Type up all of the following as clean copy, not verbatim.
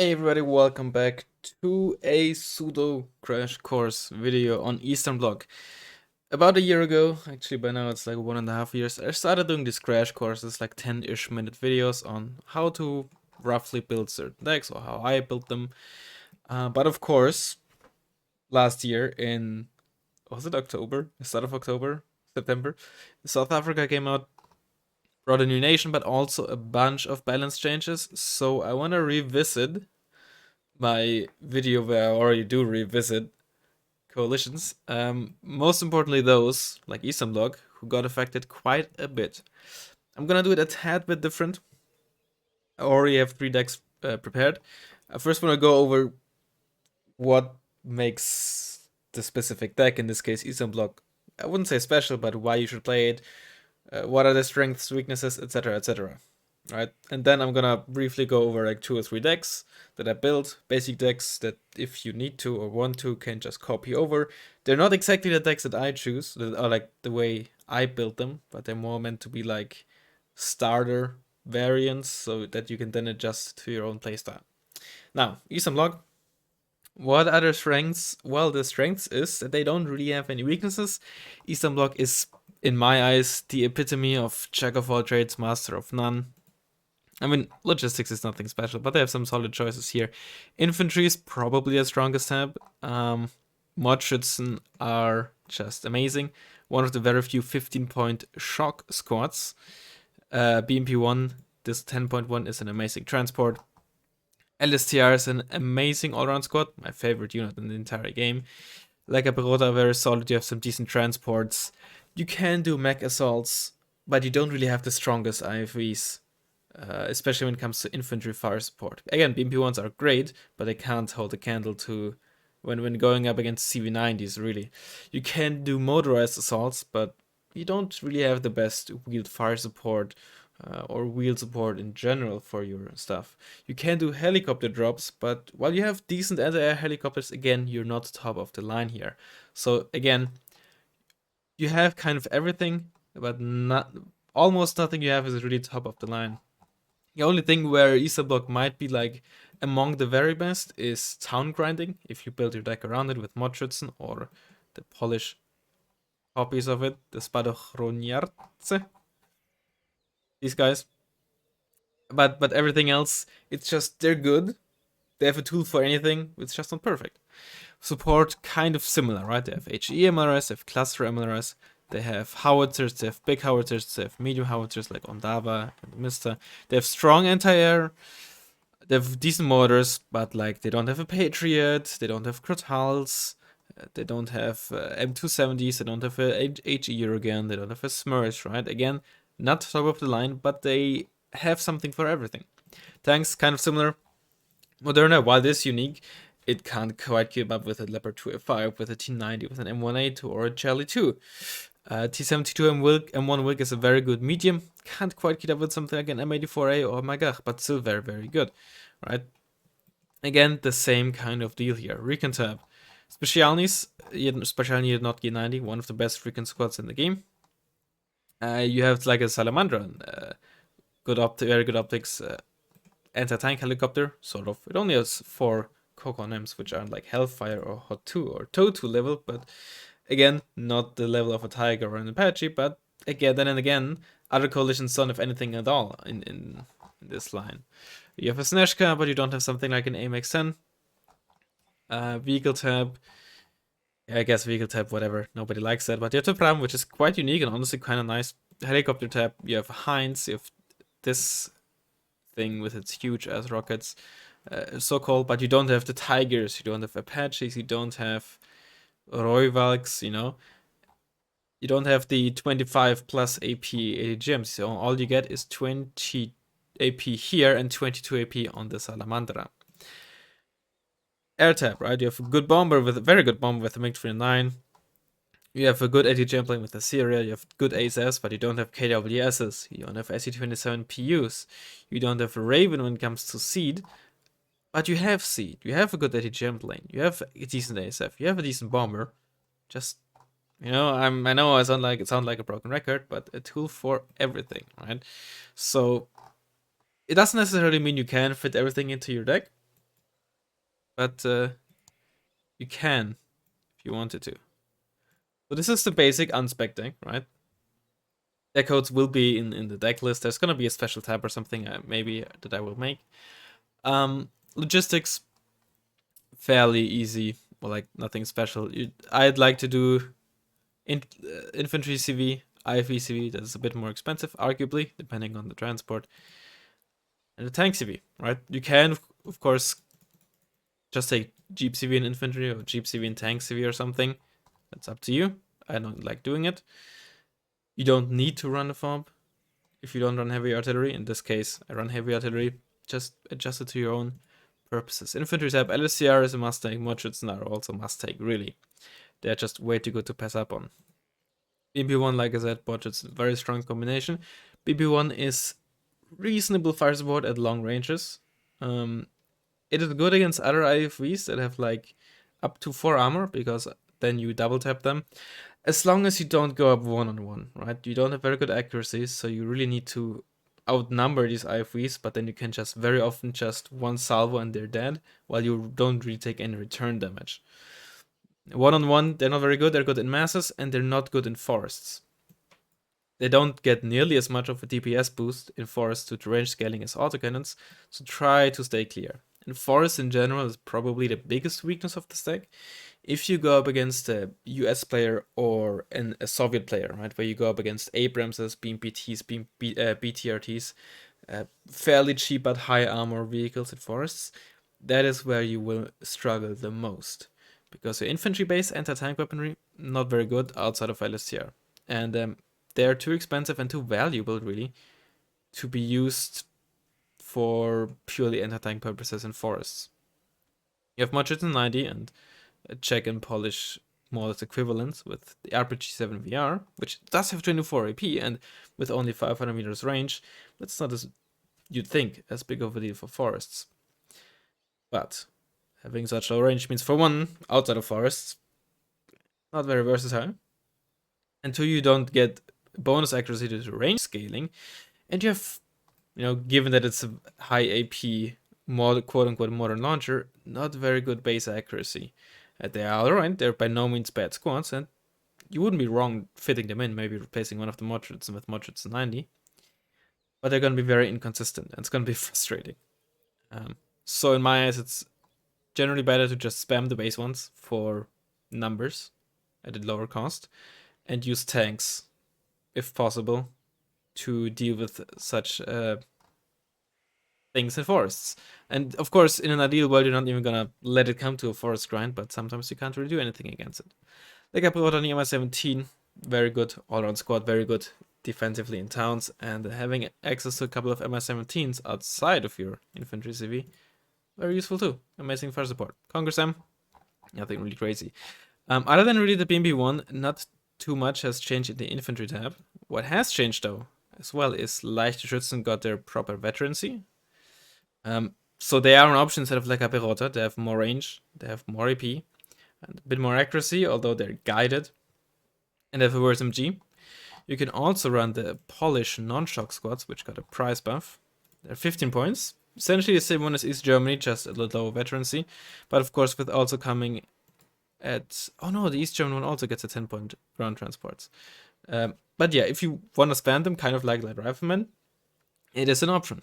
Hey everybody, welcome back to a pseudo crash course video on Eastern Bloc. About a year ago, actually by now it's like 1.5 years, I started doing these crash courses, like 10-ish minute videos on how to roughly build certain decks or how I built them. But of course, last year in, was it October? The start of October? September? South Africa came out, brought a new nation, but also a bunch of balance changes. So I want to revisit my video where I already do revisit coalitions. Most importantly, those like Eastern Bloc who got affected quite a bit. I'm gonna do it a tad bit different. I already have 3 decks prepared. I first want to go over what makes the specific deck, in this case Eastern Bloc, I wouldn't say special, but why you should play it. What are the strengths, weaknesses, etc., etc. Right, and then I'm gonna briefly go over like 2 or 3 decks that I built, basic decks that if you need to or want to can just copy over. They're not exactly the decks that I choose, that are like the way I built them, but they're more meant to be like starter variants so that you can then adjust to your own playstyle. Now, Eastern Bloc, what are their strengths? Well, the strengths is that they don't really have any weaknesses. Eastern Bloc is, in my eyes, the epitome of jack of all trades, master of none. I mean, logistics is nothing special, but they have some solid choices here. Infantry is probably their strongest tab. Modschützen are just amazing. One of the very few 15-point shock squads. BMP1, this 10.1 is an amazing transport. LSTR is an amazing all-round squad, my favorite unit in the entire game. Like a Barota, very solid, you have some decent transports. You can do mech assaults, but you don't really have the strongest IFVs. Especially when it comes to infantry fire support. Again, BMP1s are great, but they can't hold a candle to when going up against CV90s, really. You can do motorized assaults, but you don't really have the best wheeled fire support or wheel support in general for your stuff. You can do helicopter drops, but while you have decent anti-air helicopters, again, you're not top of the line here. So again, you have kind of everything, but not almost nothing you have is really top of the line. The only thing where Eastern Bloc might be like among the very best is town grinding, if you build your deck around it with Modschützen or the Polish copies of it, the Spadochroniarce. These guys. But everything else, it's just they're good. They have a tool for anything, it's just not perfect. Support kind of similar, right? They have HE MLRS, they have cluster MLRS, they have howitzers, they have big howitzers, they have medium howitzers like Ondava and Mista. They have strong anti-air, they have decent mortars, but like they don't have a Patriot, they don't have Crotals, they don't have M270s, they don't have a HE Eurogan, they don't have a Smersh, right? Again, not top of the line, but they have something for everything. Tanks, kind of similar. Moderna, while this unique, it can't quite keep up with a Leopard 2A5, with a T90, with an M1A2 or a Charlie 2. T72 M1 Wilk is a very good medium. Can't quite keep up with something like an M84A or Magach, but still very, very good, right? Again, the same kind of deal here. Recon tab. Specialnis, Specialny not G90, one of the best recon squads in the game. You have like a Salamandra, very good optics, anti-tank helicopter, sort of. It only has 4 Kokon M's, which aren't like Hellfire or Hot 2 or Toe 2 level, but again, not the level of a Tiger or an Apache, but again, then and again, other coalitions don't have anything at all in this line. You have a Snezhka, but you don't have something like an AMX 10. Vehicle tab. Yeah, I guess vehicle tab, whatever. Nobody likes that. But you have the Pram, which is quite unique and honestly kind of nice. Helicopter tab. You have Heinz. You have this thing with its huge ass rockets, so called. But you don't have the Tigers. You don't have Apaches. You don't have Royvalks. You know. You don't have the 25 plus AP ADGMs. So all you get is 20 AP here and 22 AP on the Salamandra. Air tab, right? You have a good bomber with a very good bomber with a MiG-29. You have a good ATGM playing with Assyria. You have good ASS, but you don't have KWSs. You don't have SE27 PUs. You don't have a Raven when it comes to Seed. But you have Seed. You have a good ATGM plane. You have a decent ASF. You have a decent bomber. Just, I know I sound like a broken record, but a tool for everything, right? So it doesn't necessarily mean you can fit everything into your deck. but you can if you wanted to. So this is the basic unspec deck, right? Deck codes will be in the deck list. There's gonna be a special tab or something, maybe, that I will make. Logistics, fairly easy, or like nothing special. I'd like to do infantry CV, IFE CV. That's a bit more expensive, arguably, depending on the transport. And the tank CV, right? You can, of course, just take Jeep CV and infantry, or Jeep CV and tank CV or something. That's up to you. I don't like doing it. You don't need to run a fob if you don't run heavy artillery. In this case, I run heavy artillery. Just adjust it to your own purposes. Infantry tab, LSCR is a must take. Modschützen are also must take, really. They're just way too good to pass up on. BB1, like I said, Modschützen, very strong combination. BB1 is reasonable fire support at long ranges. It is good against other IFVs that have like up to 4 armor, because then you double tap them. As long as you don't go up 1-on-1, right? You don't have very good accuracy, so you really need to outnumber these IFVs, but then you can just very often just one salvo and they're dead, while you don't really take any return damage. 1-on-1, they're not very good. They're good in masses, and they're not good in forests. They don't get nearly as much of a DPS boost in forests due to range scaling as autocannons, so try to stay clear. And forests in general is probably the biggest weakness of the deck. If you go up against a US player or a Soviet player, right, where you go up against Abramses, BMPTs, BTRTs, fairly cheap but high armor vehicles in forests, that is where you will struggle the most. Because your infantry-based anti-tank weaponry, not very good outside of LSTR. And they're too expensive and too valuable, really, to be used for purely anti-tank purposes in forests. You have Modschützen 90 and a Czech and Polish more or less equivalents with the RPG-7 VR, which does have 24 AP, and with only 500 meters range, that's not, as you'd think, as big of a deal for forests. But having such low range means, for one, outside of forests, not very versatile, and two, you don't get bonus accuracy due to range scaling, and you have, given that it's a high AP, quote-unquote modern launcher, not very good base accuracy. They are alright, they're by no means bad squads, and you wouldn't be wrong fitting them in, maybe replacing one of the Modschützen with Modschützen 90, but they're going to be very inconsistent, and it's going to be frustrating. So in my eyes, it's generally better to just spam the base ones for numbers at a lower cost, and use tanks, if possible, to deal with such things in forests. And of course, in an ideal world, you're not even gonna let it come to a forest grind, but sometimes you can't really do anything against it. Like I put on the MI-17, very good all-around squad, very good defensively in towns, and having access to a couple of MI-17s outside of your infantry CV, very useful too. Amazing fire support. Congress M, nothing really crazy. Other than really the BMB1, not too much has changed in the infantry tab. What has changed though, as well, is leichte Schützen got their proper veterancy. So they are an option instead of like a Perota. They have more range, they have more AP, and a bit more accuracy, although they're guided, and they have a worse MG. You can also run the Polish non-shock squads, which got a price buff. They're 15 points. Essentially the same one as East Germany, just a little lower veterancy. But of course, with also coming at... Oh no, the East German one also gets a 10-point ground transports. But yeah, if you want to spam them, kind of like Rifleman, it is an option.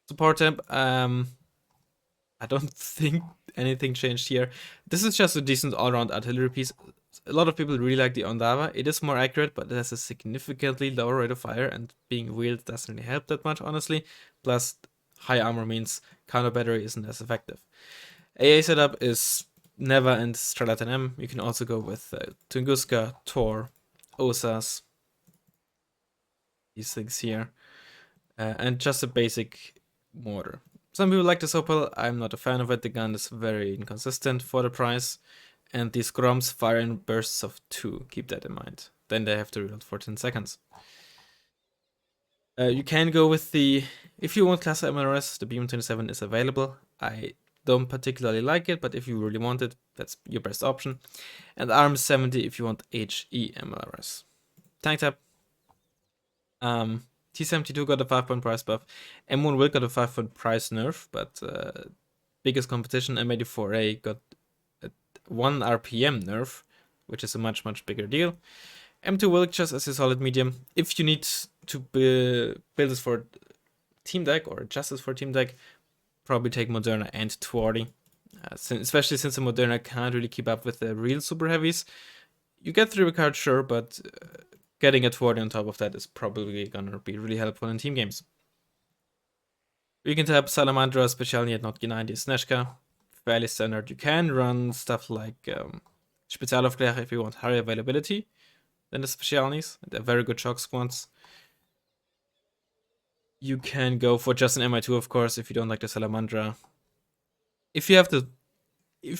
Support tab, I don't think anything changed here. This is just a decent all-around artillery piece. A lot of people really like the Ondava. It is more accurate, but it has a significantly lower rate of fire, and being wheeled doesn't really help that much, honestly. Plus, high armor means counter battery isn't as effective. AA setup is Neva and Strelatan M. You can also go with Tunguska, Tor, Osas, these things here, and just a basic mortar. Some people like the Sopel, I'm not a fan of it. The gun is very inconsistent for the price, and these Groms fire in bursts of 2, keep that in mind. Then they have to reload for 10 seconds. You can go with the, if you want Class MLRS, the BM27 is available. I don't particularly like it, but if you really want it, that's your best option. And ARM 70 if you want HE MLRS. Tank tab. T72 got a 5-point price buff. M1 will got a 5-point price nerf, but biggest competition, M84A got a 1 RPM nerf, which is a much bigger deal. M2 Wilkes as a solid medium. If you need to build this for team deck or adjust this for team deck, probably take Moderna and Twardy. Especially since the Moderna can't really keep up with the real super heavies. You get 3 cards, sure, but getting a Twardy on top of that is probably gonna be really helpful in team games. You can tap Salamandra, Specialnie at not 90 Snezhka. Fairly standard. You can run stuff like Spezialaufklärer if you want higher availability than the Specialnies. They're very good shock squads. You can go for just an MI2, of course, if you don't like the Salamandra. If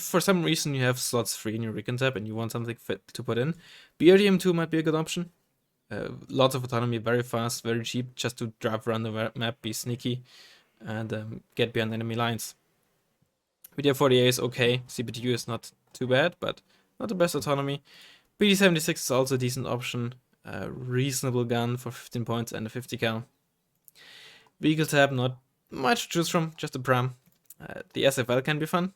for some reason you have slots free in your Recon tab and you want something fit to put in, BRDM2 might be a good option. Lots of autonomy, very fast, very cheap, just to drive around the map, be sneaky, and get behind enemy lines. BDF40A is okay, CBTU is not too bad, but not the best autonomy. BD76 is also a decent option, a reasonable gun for 15 points and a 50 cal. Vehicle tab, not much to choose from, just a pram. The SFL can be fun.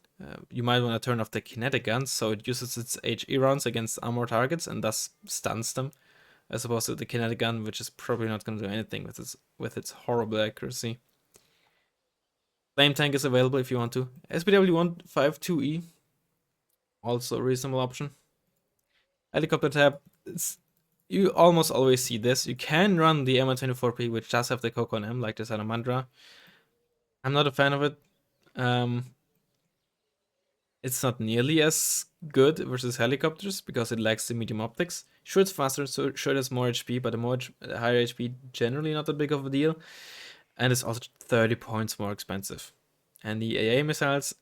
You might want to turn off the kinetic guns, so it uses its HE rounds against armor targets and thus stuns them, as opposed to the kinetic gun, which is probably not going to do anything with its horrible accuracy. Flame tank is available if you want to. SPW152E, also a reasonable option. Helicopter tab, you almost always see this. You can run the MI24P, which does have the Coco M, like the Salamandra. I'm not a fan of it. It's not nearly as good versus helicopters because it lacks the medium optics. Sure, it's faster, so sure it has more HP, but the higher HP generally not that big of a deal. And it's also 30 points more expensive. And the AA missiles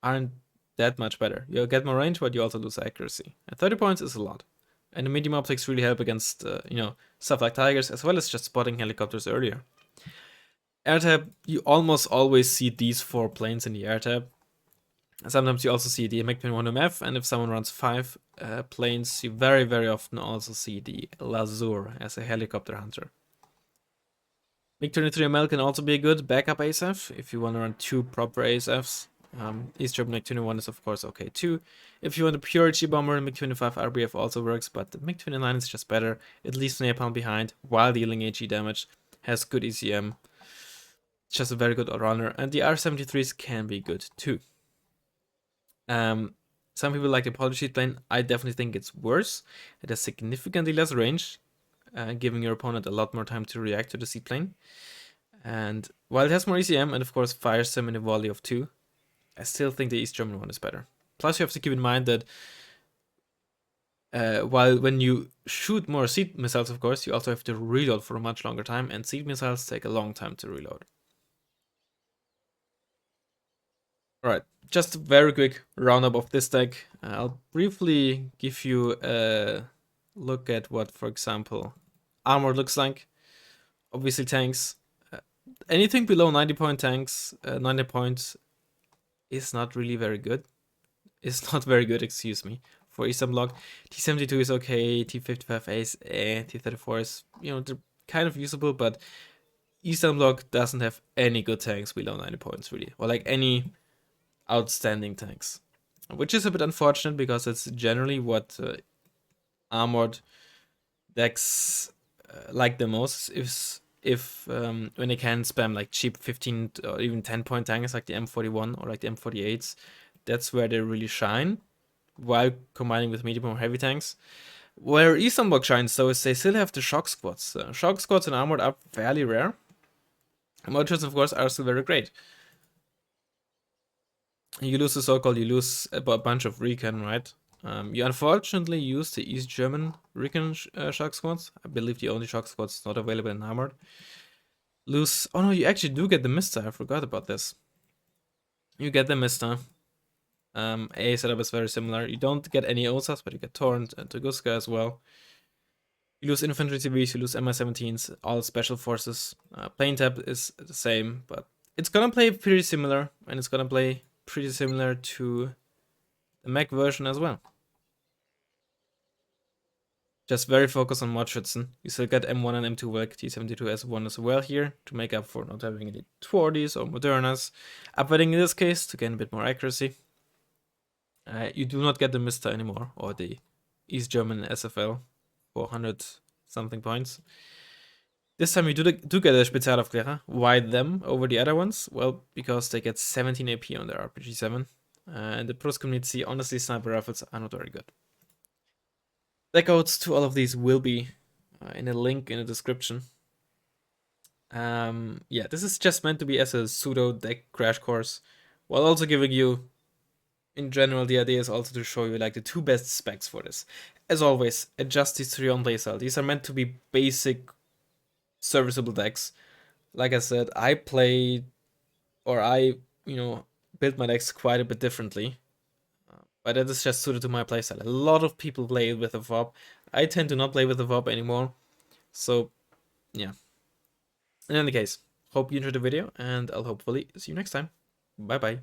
aren't that much better. You get more range, but you also lose accuracy. And 30 points is a lot. And the medium optics really help against, stuff like Tigers, as well as just spotting helicopters earlier. Air tab, you almost always see these 4 planes in the air tab. Sometimes you also see the MiG-21MF, and if someone runs 5 planes, you very often also see the Lazur as a helicopter hunter. MiG-23ML can also be a good backup ASF if you want to run 2 proper ASFs. East German MiG-21 is of course okay too. If you want a pure HE bomber, MiG-25 RBF also works, but the MiG-29 is just better. It leaves napalm behind while dealing HE damage, has good ECM. It's just a very good all-rounder, and the R-73s can be good too. Some people like the polysheet plane. I definitely think it's worse. It has significantly less range, giving your opponent a lot more time to react to the seaplane. And while it has more ECM and of course fires them in a volley of 2, I still think the East German one is better. Plus you have to keep in mind that while when you shoot more seed missiles, of course, you also have to reload for a much longer time, and seed missiles take a long time to reload. Alright, just a very quick roundup of this deck. I'll briefly give you a look at what, for example, armor looks like. Obviously tanks. Anything below 90 point tanks, 90 points is not really very good. It's not very good, excuse me, for Eastern Bloc. T72 is okay, T55A is T34 is, they're kind of usable, but Eastern Bloc doesn't have any good tanks below 90 points, really. Or like any outstanding tanks. Which is a bit unfortunate because it's generally what armored decks like the most. If when they can spam like cheap 15 or even 10 point tanks like the M41 or like the M48s, that's where they really shine, while combining with medium or heavy tanks. Where Eastern Bloc shines though is they still have the shock squads. Shock squads and armored are fairly rare. Modules of course are still very great. You lose the so-called, you lose a bunch of recon, right? You unfortunately use the East German recon shock squads. I believe the only shock squads not available in armored. Lose, oh no, you actually do get the Mister, I forgot about this. You get the Mister. A setup is very similar. You don't get any OSAs, but you get Torrent and Tunguska as well. You lose infantry TVs, you lose MI-17s, all special forces. Plane tab is the same, but it's gonna play pretty similar, and it's gonna play pretty similar to the Mac version as well. Just very focused on Mordschützen. You still get M1 and M2 Welk T72S1 as well here to make up for not having any 240s or Modernas. Upweighting in this case to gain a bit more accuracy. You do not get the Mister anymore, or the East German SFL, 400 something points. This time you do get a Spezialaufklärer. Why them over the other ones? Well, because they get 17 AP on their RPG-7. And the Plus community, honestly, sniper rifles are not very good. Deck codes to all of these will be in a link in the description. Yeah, this is just meant to be as a pseudo deck crash course, while also giving you, in general, the idea is also to show you like the 2 best specs for this. As always, adjust these to your own playstyle. These are meant to be basic, serviceable decks. Like I said, I build my decks quite a bit differently. But that is just suited to my playstyle. A lot of people play with a VOP. I tend to not play with a VOP anymore. So, yeah. In any case, hope you enjoyed the video, and I'll hopefully see you next time. Bye bye.